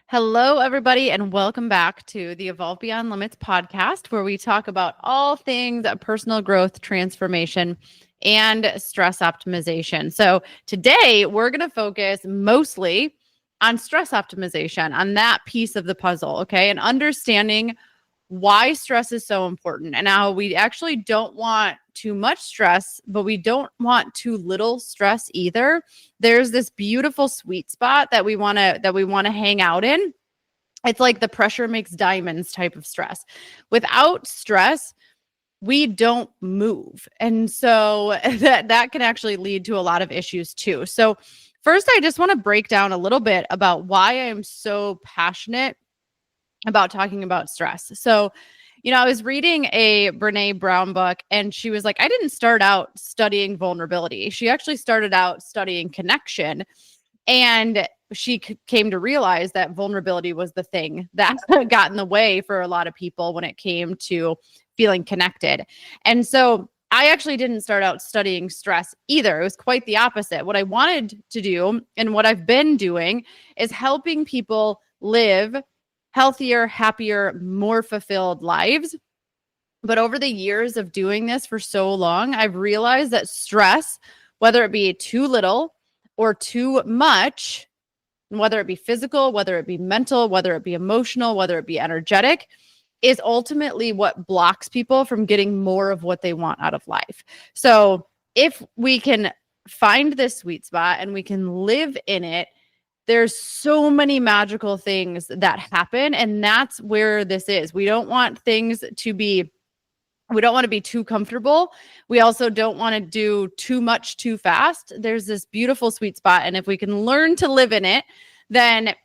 Hello, everybody, and welcome back to the Evolve Beyond Limits podcast, where we talk about all things personal growth, transformation, and stress optimization. So today we're going to focus mostly on stress optimization, on that piece of the puzzle, okay? And understanding why stress is so important and how we actually don't want too much stress, but we don't want too little stress either. There's this beautiful sweet spot that we want to hang out in. It's like the pressure makes diamonds type of stress. Without stress, we don't move. And so that can actually lead to a lot of issues too. So first, I just want to break down a little bit about why I am so passionate about talking about stress. So, I was reading a Brene Brown book, and she was like, I didn't start out studying vulnerability. She actually started out studying connection. And she came to realize that vulnerability was the thing that got in the way for a lot of people when it came to feeling connected. And so I actually didn't start out studying stress either. It was quite the opposite. What I wanted to do and what I've been doing is helping people live healthier, happier, more fulfilled lives. But over the years of doing this for so long, I've realized that stress, whether it be too little or too much, whether it be physical, whether it be mental, whether it be emotional, whether it be energetic, is ultimately what blocks people from getting more of what they want out of life. So if we can find this sweet spot and we can live in it, there's so many magical things that happen. And that's where this is. We don't want to be too comfortable. We also don't want to do too much too fast. There's this beautiful sweet spot. And if we can learn to live in it, then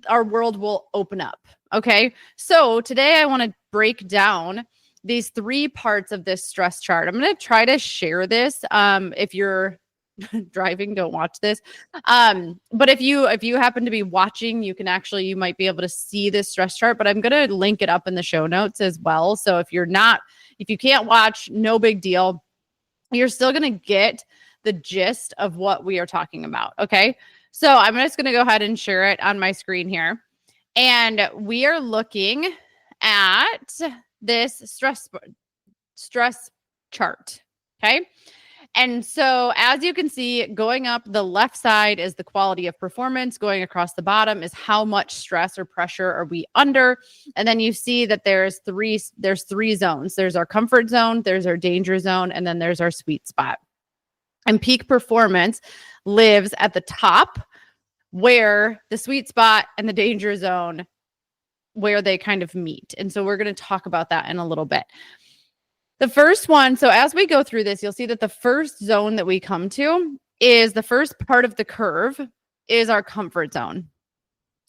our world will open up. Okay. So today I want to break down these 3 parts of this stress chart. I'm going to try to share this. If you're driving, don't watch this. But if you happen to be watching, you might be able to see this stress chart, but I'm going to link it up in the show notes as well. So if you can't watch, no big deal. You're still going to get the gist of what we are talking about. Okay. So I'm just going to go ahead and share it on my screen here. And we are looking at this stress chart. Okay. And so as you can see, going up the left side is the quality of performance. Going across the bottom is how much stress or pressure are we under. And then you see that there's three zones. There's our comfort zone, there's our danger zone, and then there's our sweet spot. And peak performance lives at the top, where the sweet spot and the danger zone, where they kind of meet. And so we're going to talk about that in a little bit. The first one, so as we go through this, you'll see that the first zone that we come to is the first part of the curve is our comfort zone.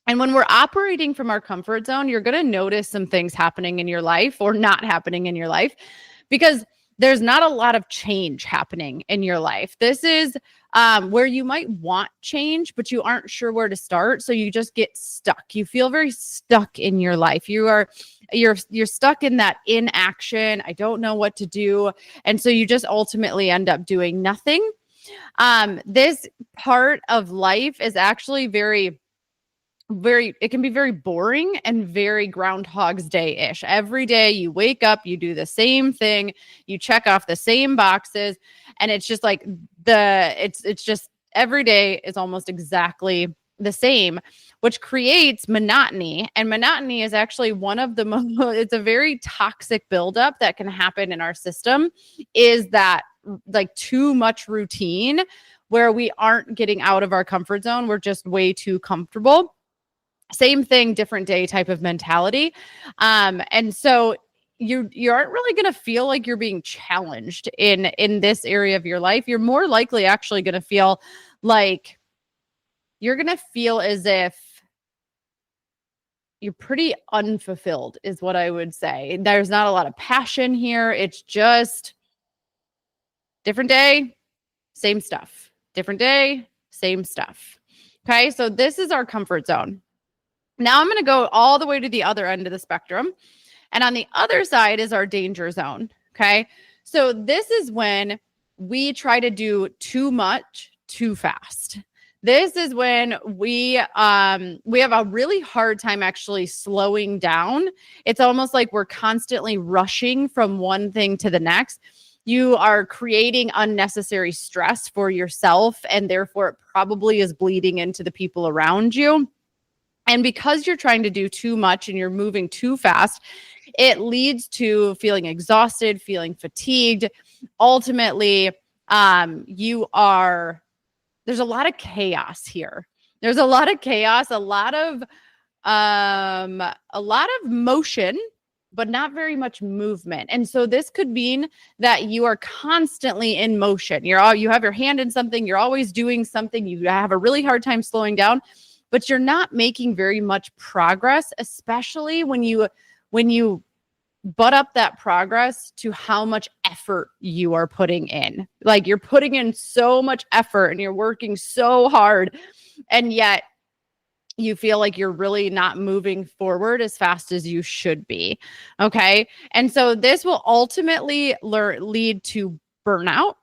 And when we're operating from our comfort zone, you're going to notice some things happening in your life or not happening in your life, because there's not a lot of change happening in your life. This is where you might want change, but you aren't sure where to start. So you just get stuck. You feel very stuck in your life. You're stuck in that inaction. I don't know what to do. And so you just ultimately end up doing nothing. This part of life is actually it can be very boring and very Groundhog's Day-ish. Every day you wake up, you do the same thing, you check off the same boxes, and it's just like it's just every day is almost exactly the same, which creates monotony. And monotony is actually one of the it's a very toxic buildup that can happen in our system, is that like too much routine where we aren't getting out of our comfort zone. We're just way too comfortable. Same thing, different day type of mentality. And so you aren't really going to feel like you're being challenged in this area of your life. You're more likely actually going to feel like you're going to feel as if you're pretty unfulfilled, is what I would say. There's not a lot of passion here. It's just different day, same stuff. Different day, same stuff. Okay, so this is our comfort zone. Now I'm going to go all the way to the other end of the spectrum. And on the other side is our danger zone. Okay. So this is when we try to do too much too fast. This is when we have a really hard time actually slowing down. It's almost like we're constantly rushing from one thing to the next. You are creating unnecessary stress for yourself, and therefore it probably is bleeding into the people around you. And because you're trying to do too much and you're moving too fast, it leads to feeling exhausted, feeling fatigued. Ultimately, you are there's a lot of chaos here. There's a lot of chaos, a lot of motion, but not very much movement. And so this could mean that you are constantly in motion. You have your hand in something, you're always doing something, you have a really hard time slowing down, but you're not making very much progress, especially when you butt up that progress to how much effort you are putting in. Like you're putting in so much effort and you're working so hard, and yet you feel like you're really not moving forward as fast as you should be. Okay. And so this will ultimately lead to burnout.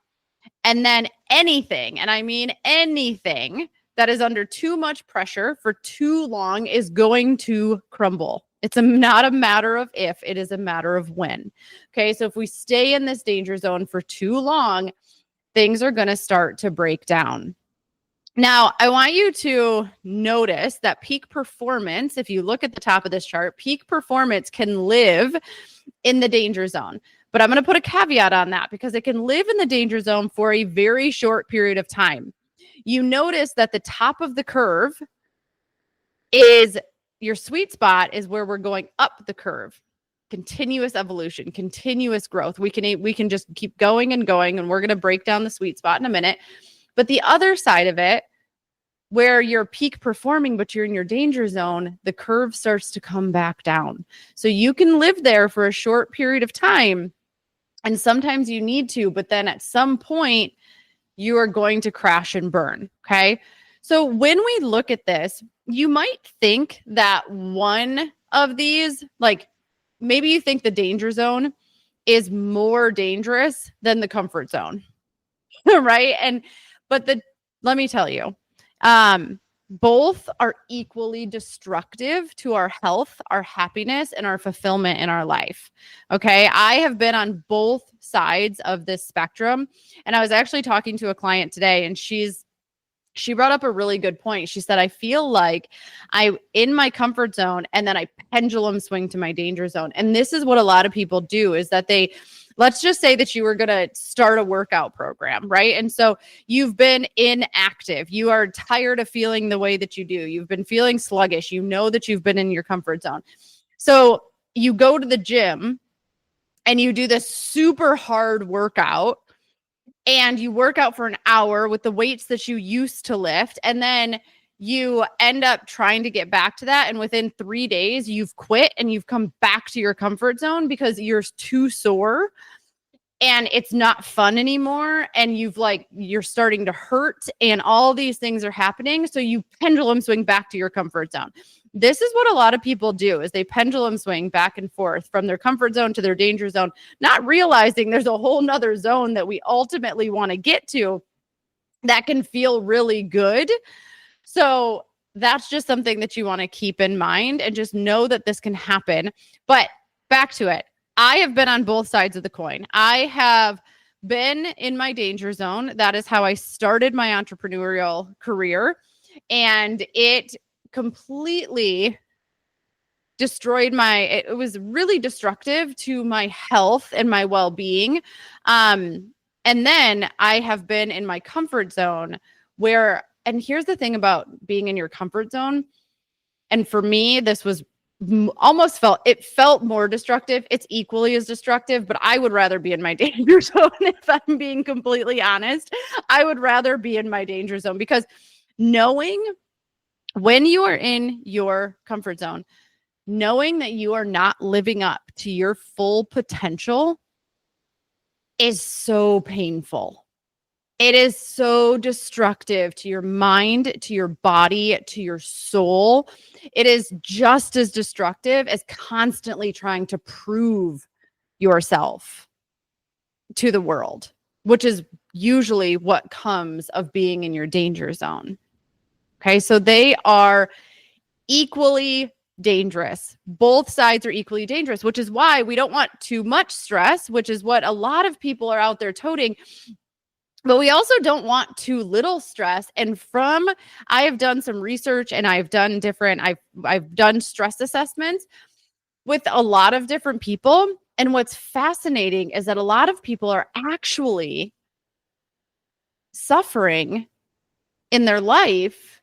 And then anything, and I mean anything, that is under too much pressure for too long is going to crumble. It's not a matter of if, it is a matter of when. Okay. So if we stay in this danger zone for too long, things are going to start to break down. Now, I want you to notice that peak performance, if you look at the top of this chart, peak performance can live in the danger zone. But I'm going to put a caveat on that because it can live in the danger zone for a very short period of time. You notice that the top of the curve is your sweet spot, is where we're going up the curve. Continuous evolution, continuous growth. We can just keep going, and we're going to break down the sweet spot in a minute. But the other side of it, where you're peak performing, but you're in your danger zone, the curve starts to come back down. So you can live there for a short period of time, and sometimes you need to, but then at some point you are going to crash and burn. Okay. So when we look at this, you might think that one of these, like maybe you think the danger zone is more dangerous than the comfort zone, right? But let me tell you, both are equally destructive to our health, our happiness, and our fulfillment in our life. Okay. I have been on both sides of this spectrum. And I was actually talking to a client today, and she brought up a really good point. She said, I feel like I'm in my comfort zone and then I pendulum swing to my danger zone. And this is what a lot of people do, is that let's just say that you were going to start a workout program, right? And so you've been inactive. You are tired of feeling the way that you do. You've been feeling sluggish. You know that you've been in your comfort zone. So you go to the gym and you do this super hard workout, and you work out for an hour with the weights that you used to lift. And then you end up trying to get back to that. And within 3 days, you've quit and you've come back to your comfort zone because you're too sore and it's not fun anymore. And you're starting to hurt and all these things are happening. So you pendulum swing back to your comfort zone. This is what a lot of people do, is they pendulum swing back and forth from their comfort zone to their danger zone, not realizing there's a whole nother zone that we ultimately want to get to that can feel really good. So that's just something that you want to keep in mind, and just know that this can happen. But back to it. I have been on both sides of the coin. I have been in my danger zone. That is how I started my entrepreneurial career. And it completely destroyed it was really destructive to my health and my well-being. And then I have been in my comfort zone and here's the thing about being in your comfort zone. And for me, this was it felt more destructive. It's equally as destructive, but I would rather be in my danger zone. If I'm being completely honest, I would rather be in my danger zone, because knowing when you are in your comfort zone, knowing that you are not living up to your full potential is so painful. It is so destructive to your mind, to your body, to your soul. It is just as destructive as constantly trying to prove yourself to the world, which is usually what comes of being in your danger zone. Okay. So they are equally dangerous. Both sides are equally dangerous, which is why we don't want too much stress, which is what a lot of people are out there toting. But we also don't want too little stress. And I have done some research and I've done stress assessments with a lot of different people. And what's fascinating is that a lot of people are actually suffering in their life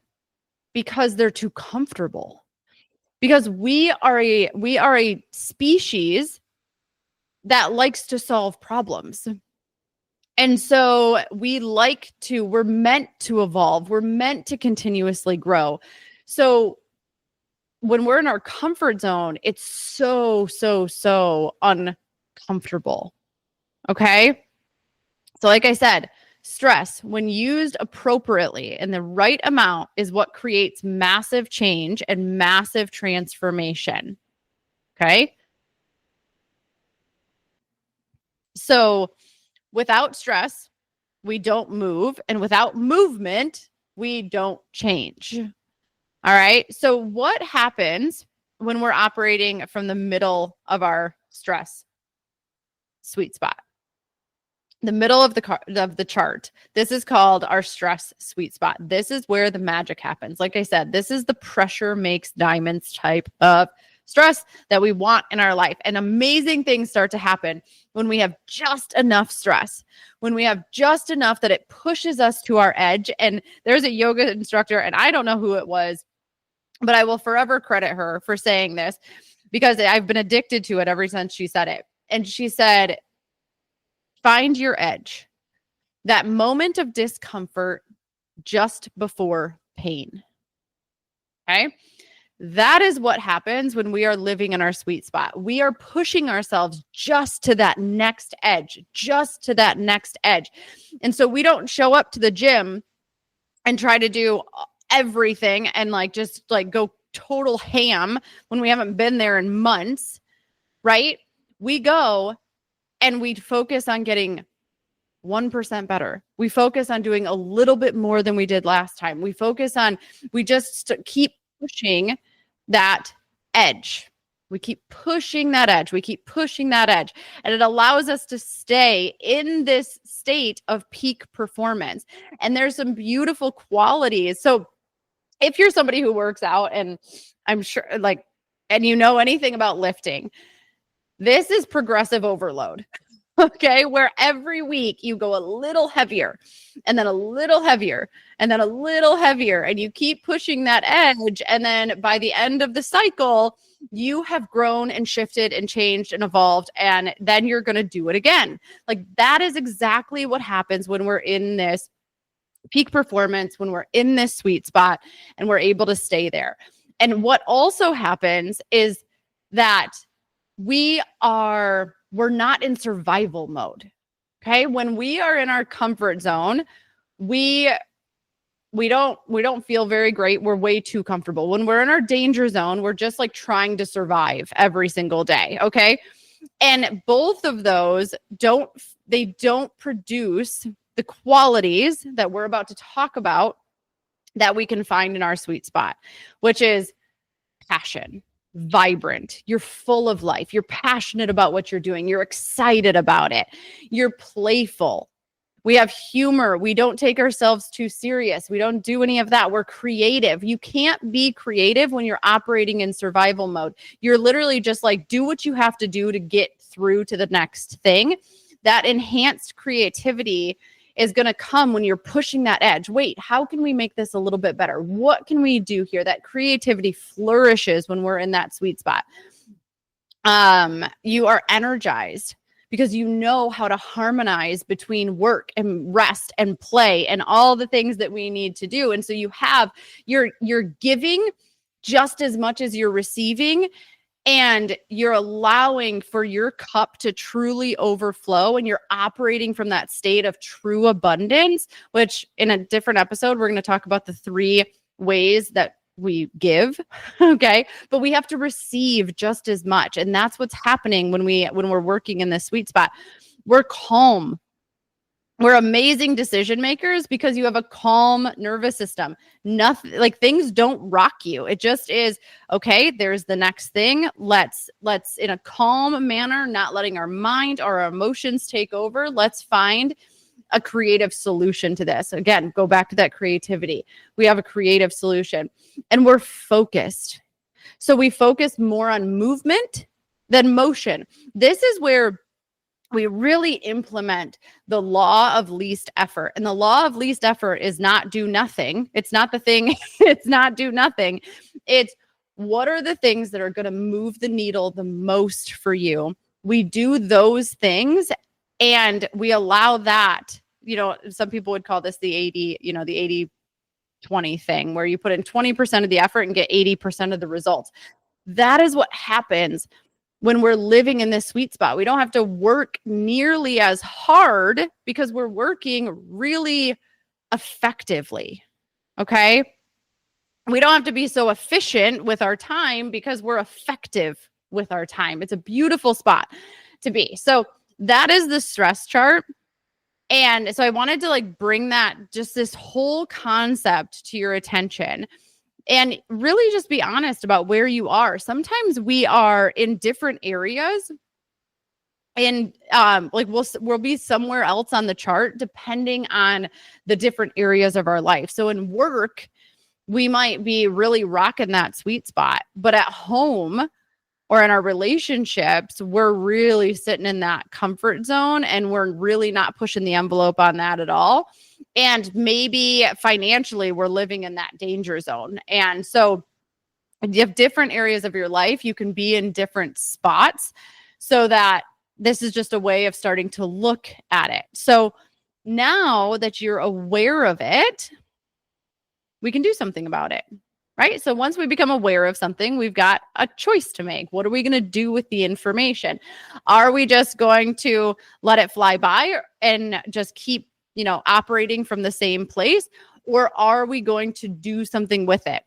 because they're too comfortable. Because we are a species that likes to solve problems. And so we're meant to evolve. We're meant to continuously grow. So when we're in our comfort zone, it's so, so, so uncomfortable. Okay. So like I said, stress, when used appropriately in the right amount, is what creates massive change and massive transformation. Okay. So without stress, we don't move. And without movement, we don't change. All right. So what happens when we're operating from the middle of our stress sweet spot? The middle of the chart. This is called our stress sweet spot. This is where the magic happens. Like I said, this is the pressure makes diamonds type of stress that we want in our life. And amazing things start to happen when we have just enough stress, when we have just enough that it pushes us to our edge. And there's a yoga instructor, and I don't know who it was, but I will forever credit her for saying this because I've been addicted to it ever since she said it. And she said, find your edge, that moment of discomfort just before pain. Okay. That is what happens when we are living in our sweet spot. We are pushing ourselves just to that next edge, just to that next edge. And so we don't show up to the gym and try to do everything and just go total ham when we haven't been there in months, right? We go and we focus on getting 1% better. We focus on doing a little bit more than we did last time. We just keep pushing that edge. We keep pushing that edge. We keep pushing that edge. And it allows us to stay in this state of peak performance. And there's some beautiful qualities. So if you're somebody who works out, and I'm sure and you know anything about lifting, this is progressive overload. Okay. Where every week you go a little heavier and then a little heavier and then a little heavier, and you keep pushing that edge. And then by the end of the cycle, you have grown and shifted and changed and evolved. And then you're going to do it again. That is exactly what happens when we're in this peak performance, when we're in this sweet spot and we're able to stay there. And what also happens is that we're not in survival mode. Okay. When we are in our comfort zone, we don't feel very great. We're way too comfortable. When we're in our danger zone, we're just trying to survive every single day. Okay. And both of those don't produce the qualities that we're about to talk about that we can find in our sweet spot, which is passion. Vibrant. You're full of life. You're passionate about what you're doing. You're excited about it. You're playful. We have humor. We don't take ourselves too serious. We don't do any of that. We're creative. You can't be creative when you're operating in survival mode. You're literally just do what you have to do to get through to the next thing. That enhanced creativity is going to come when you're pushing that edge. Wait, how can we make this a little bit better? What can we do here? That creativity flourishes when we're in that sweet spot. You are energized because you know how to harmonize between work and rest and play and all the things that we need to do. And so you're giving just as much as you're receiving. And you're allowing for your cup to truly overflow, and you're operating from that state of true abundance, which in a different episode, we're going to talk about the 3 ways that we give. Okay. But we have to receive just as much. And that's what's happening when we're working in this sweet spot. We're calm. We're amazing decision makers because you have a calm nervous system. Nothing, like, things don't rock you. It just is, okay, there's the next thing. Let's in a calm manner, not letting our mind or our emotions take over. Let's find a creative solution to this. Again, go back to that creativity. We have a creative solution and we're focused. So we focus more on movement than motion. This is where we really implement the law of least effort. And the law of least effort is not do nothing. It's not the thing. It's not do nothing. It's what are the things that are going to move the needle the most for you? We do those things and we allow that, some people would call this the 80, the 80-20 thing, where you put in 20% of the effort and get 80% of the results. That is what happens when we're living in this sweet spot. We don't have to work nearly as hard because we're working really effectively. Okay. We don't have to be so efficient with our time because we're effective with our time. It's a beautiful spot to be. So that is the stress chart. And so I wanted to bring that, just this whole concept to your attention. And really just be honest about where you are. Sometimes we are in different areas and we'll be somewhere else on the chart depending on the different areas of our life. So in work, we might be really rocking that sweet spot, but at home or in our relationships, we're really sitting in that comfort zone and we're really not pushing the envelope on that at all. And maybe financially, we're living in that danger zone. And so you have different areas of your life. You can be in different spots, so that this is just a way of starting to look at it. So now that you're aware of it, we can do something about it, right? So once we become aware of something, we've got a choice to make. What are we going to do with the information? Are we just going to let it fly by and just keep operating from the same place? Or are we going to do something with it?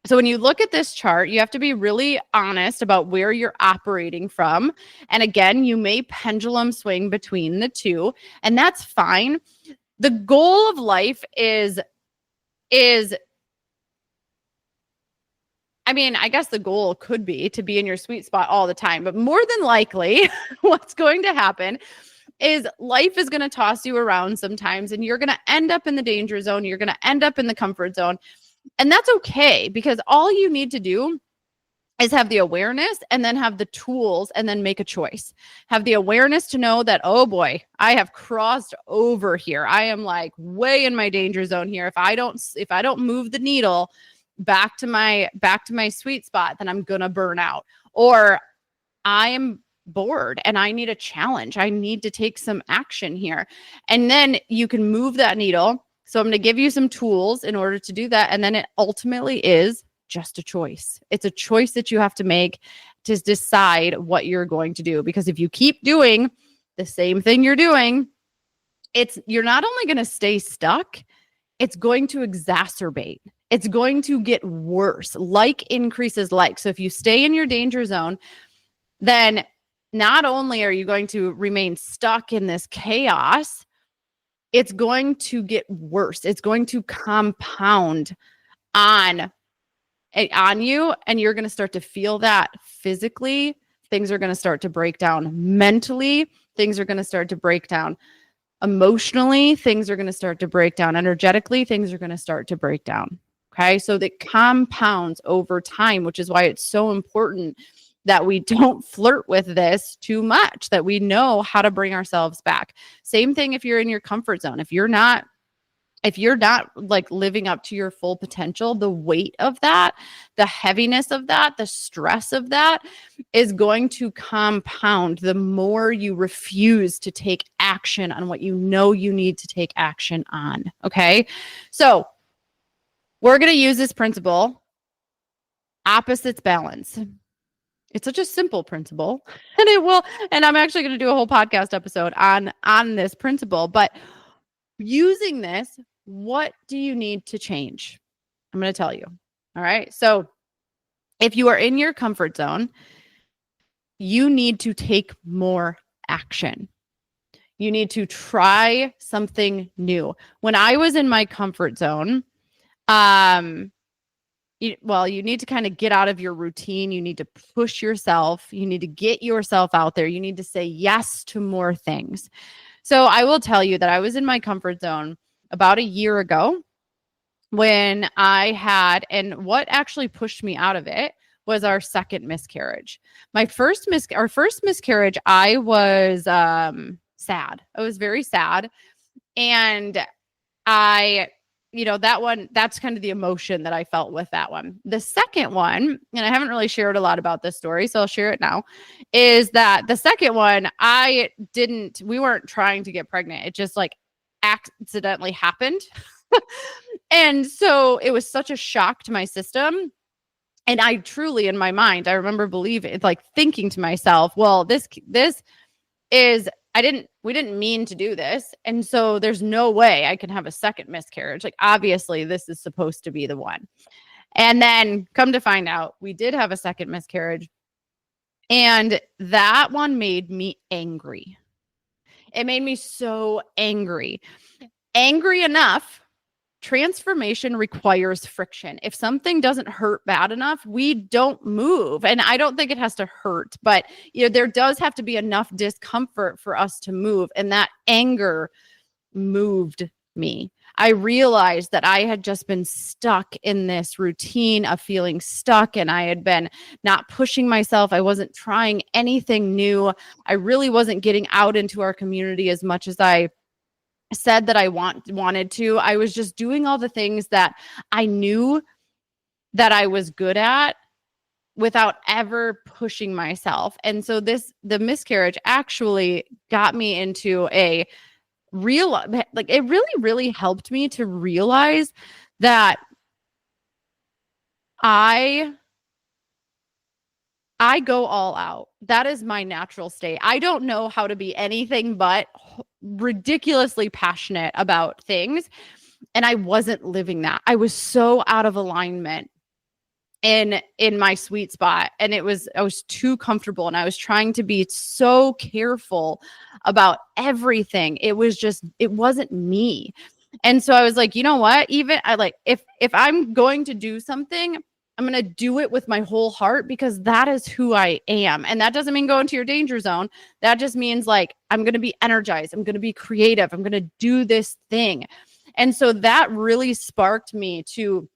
So when you look at this chart, you have to be really honest about where you're operating from. And again, you may pendulum swing between the two, and that's fine. The goal of life is I guess the goal could be to be in your sweet spot all the time, but more than likely what's going to happen is life is going to toss you around sometimes, and you're going to end up in the danger zone. You're going to end up in the comfort zone. And that's okay, because all you need to do is have the awareness and then have the tools and then make a choice. Have the awareness to know that, oh boy, I have crossed over here. I am way in my danger zone here. If I don't move the needle back to my sweet spot, then I'm going to burn out. Or I am bored and I need a challenge. I need to take some action here. And then you can move that needle. So I'm going to give you some tools in order to do that. And then it ultimately is just a choice. It's a choice that you have to make to decide what you're going to do. Because if you keep doing the same thing you're doing, you're not only going to stay stuck, it's going to exacerbate. It's going to get worse. Like increases like. So if you stay in your danger zone, then not only are you going to remain stuck in this chaos, it's going to get worse. It's going to compound on you, and you're going to start to feel that physically. Things are going to start to break down mentally. Things are going to start to break down emotionally. Things are going to start to break down energetically. Things are going to start to break down. Okay. So that compounds over time, which is why it's so important that we don't flirt with this too much, that we know how to bring ourselves back. Same thing if you're in your comfort zone. If you're not living up to your full potential, the weight of that, the heaviness of that, the stress of that is going to compound the more you refuse to take action on what you know you need to take action on. Okay. So we're going to use this principle, opposites balance. It's such a simple principle, and I'm actually going to do a whole podcast episode on this principle, but using this, what do you need to change? I'm going to tell you. All right. So if you are in your comfort zone, you need to take more action. You need to try something new. When I was in my comfort zone, you need to kind of get out of your routine. You need to push yourself. You need to get yourself out there. You need to say yes to more things. So I will tell you that I was in my comfort zone about a year ago when I had, and what actually pushed me out of it was our second miscarriage. Our first miscarriage, I was sad. I was very sad. And I, that one, that's kind of the emotion that I felt with that one. The second one, and I haven't really shared a lot about this story, so I'll share it now, is that the second one, we weren't trying to get pregnant. It just like accidentally happened. And so it was such a shock to my system. And I truly, in my mind, I remember thinking to myself, well, this is, we didn't mean to do this. And so there's no way I can have a second miscarriage. Like, obviously this is supposed to be the one. And then come to find out, we did have a second miscarriage. And that one made me angry. It made me so angry. Angry enough. Transformation requires friction. If something doesn't hurt bad enough, we don't move. And I don't think it has to hurt, but there does have to be enough discomfort for us to move. And that anger moved me. I realized that I had just been stuck in this routine of feeling stuck, and I had been not pushing myself. I wasn't trying anything new. I really wasn't getting out into our community as much as I said that I wanted to. I was just doing all the things that I knew that I was good at without ever pushing myself. And so the miscarriage actually got me into it really, really helped me to realize that I go all out. That is my natural state. I don't know how to be anything but ridiculously passionate about things. And I wasn't living that. I was so out of alignment in my sweet spot. And I was too comfortable, and I was trying to be so careful about everything. It wasn't me. And so I was like, you know what? If I'm going to do something, I'm going to do it with my whole heart, because that is who I am. And that doesn't mean go into your danger zone. That just means I'm going to be energized. I'm going to be creative. I'm going to do this thing. And so that really sparked me to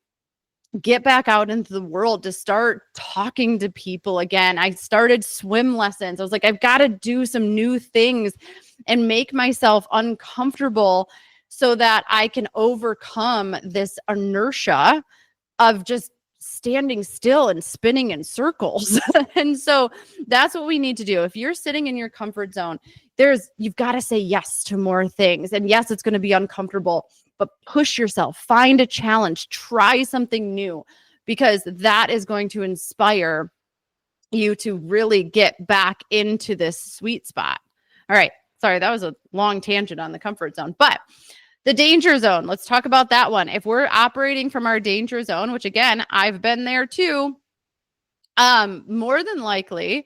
get back out into the world, to start talking to people again. I started swim lessons. I was like, I've got to do some new things and make myself uncomfortable so that I can overcome this inertia of just standing still and spinning in circles. And so that's what we need to do. If you're sitting in your comfort zone, you've got to say yes to more things. And yes, it's going to be uncomfortable, but push yourself, find a challenge, try something new, because that is going to inspire you to really get back into this sweet spot. All right. Sorry, that was a long tangent on the comfort zone, but the danger zone, let's talk about that one. If we're operating from our danger zone, which again, I've been there too, more than likely,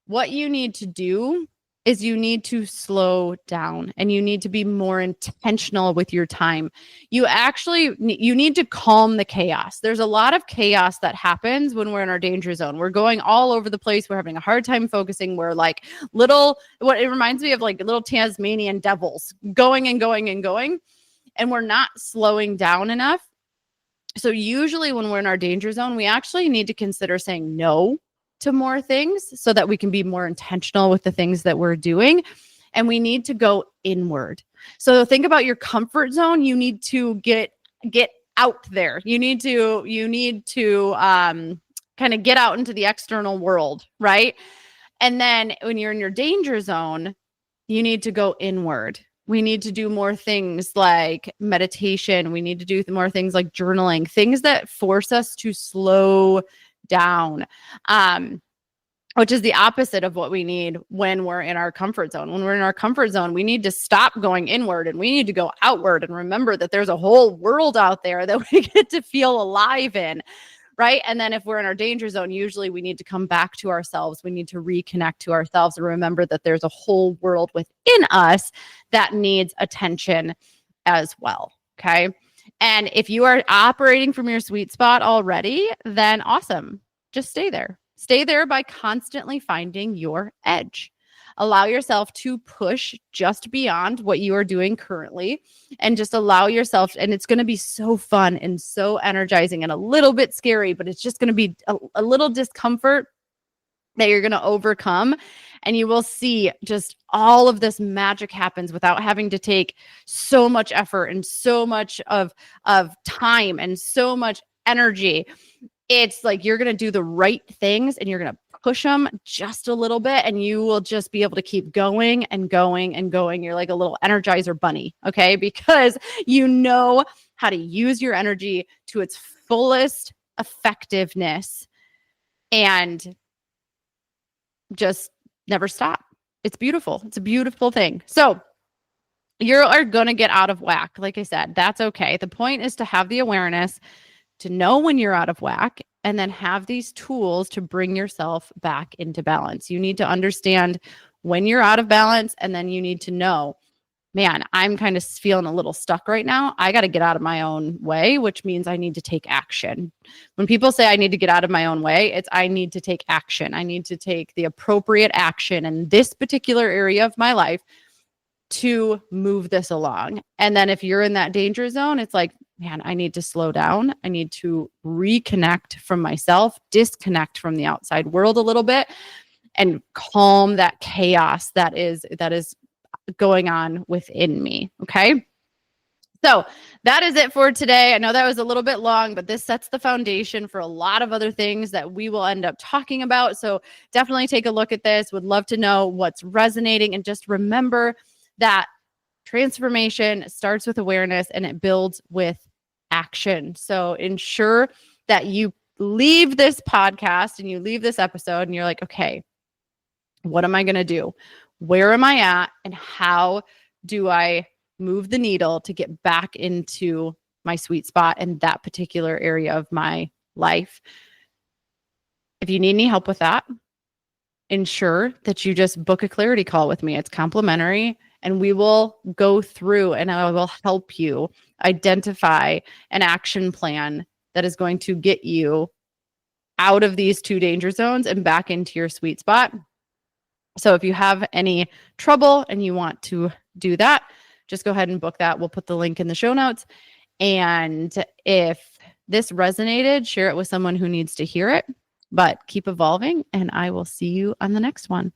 what you need to do is you need to slow down, and you need to be more intentional with your time. You need to calm the chaos. There's a lot of chaos that happens when we're in our danger zone. We're going all over the place. We're having a hard time focusing. We're like it reminds me of like little Tasmanian devils going and going and going, and we're not slowing down enough. So usually when we're in our danger zone, we actually need to consider saying no to more things so that we can be more intentional with the things that we're doing. And we need to go inward. So think about your comfort zone. You need to get out there. You need to kind of get out into the external world, right? And then when you're in your danger zone, you need to go inward. We need to do more things like meditation. We need to do more things like journaling, things that force us to slow down, which is the opposite of what we need when we're in our comfort zone. When we're in our comfort zone, we need to stop going inward and we need to go outward and remember that there's a whole world out there that we get to feel alive in. right? And then if we're in our danger zone, usually we need to come back to ourselves. We need to reconnect to ourselves and remember that there's a whole world within us that needs attention as well. Okay. And if you are operating from your sweet spot already, then awesome. Just stay there. Stay there by constantly finding your edge. Allow yourself to push just beyond what you are doing currently and just allow yourself. And it's going to be so fun and so energizing and a little bit scary, but it's just going to be a little discomfort that you're going to overcome. And you will see just all of this magic happens without having to take so much effort and so much of time and so much energy. It's like you're going to do the right things and you're going to push them just a little bit and you will just be able to keep going and going and going. You're like a little Energizer bunny, okay? Because you know how to use your energy to its fullest effectiveness and just never stop. It's beautiful. It's a beautiful thing. So you are going to get out of whack. Like I said, that's okay. The point is to have the awareness to know when you're out of whack and then have these tools to bring yourself back into balance. You need to understand when you're out of balance, and then you need to know, man, I'm kind of feeling a little stuck right now. I got to get out of my own way, which means I need to take action. When people say I need to get out of my own way, it's I need to take action. I need to take the appropriate action in this particular area of my life to move this along. And then if you're in that danger zone, it's like, man, I need to slow down. I need to reconnect from myself, disconnect from the outside world a little bit, and calm that chaos that is going on within me. Okay. So that is it for today. I know that was a little bit long, but this sets the foundation for a lot of other things that we will end up talking about. So definitely take a look at this. Would love to know what's resonating, and just remember that transformation starts with awareness and it builds with action. So ensure that you leave this podcast and you leave this episode and you're like, okay, what am I going to do? Where am I at? And how do I move the needle to get back into my sweet spot in that particular area of my life? If you need any help with that, ensure that you just book a clarity call with me. It's complimentary, and we will go through and I will help you identify an action plan that is going to get you out of these two danger zones and back into your sweet spot. So if you have any trouble and you want to do that, just go ahead and book that. We'll put the link in the show notes. And if this resonated, share it with someone who needs to hear it. But keep evolving, and I will see you on the next one.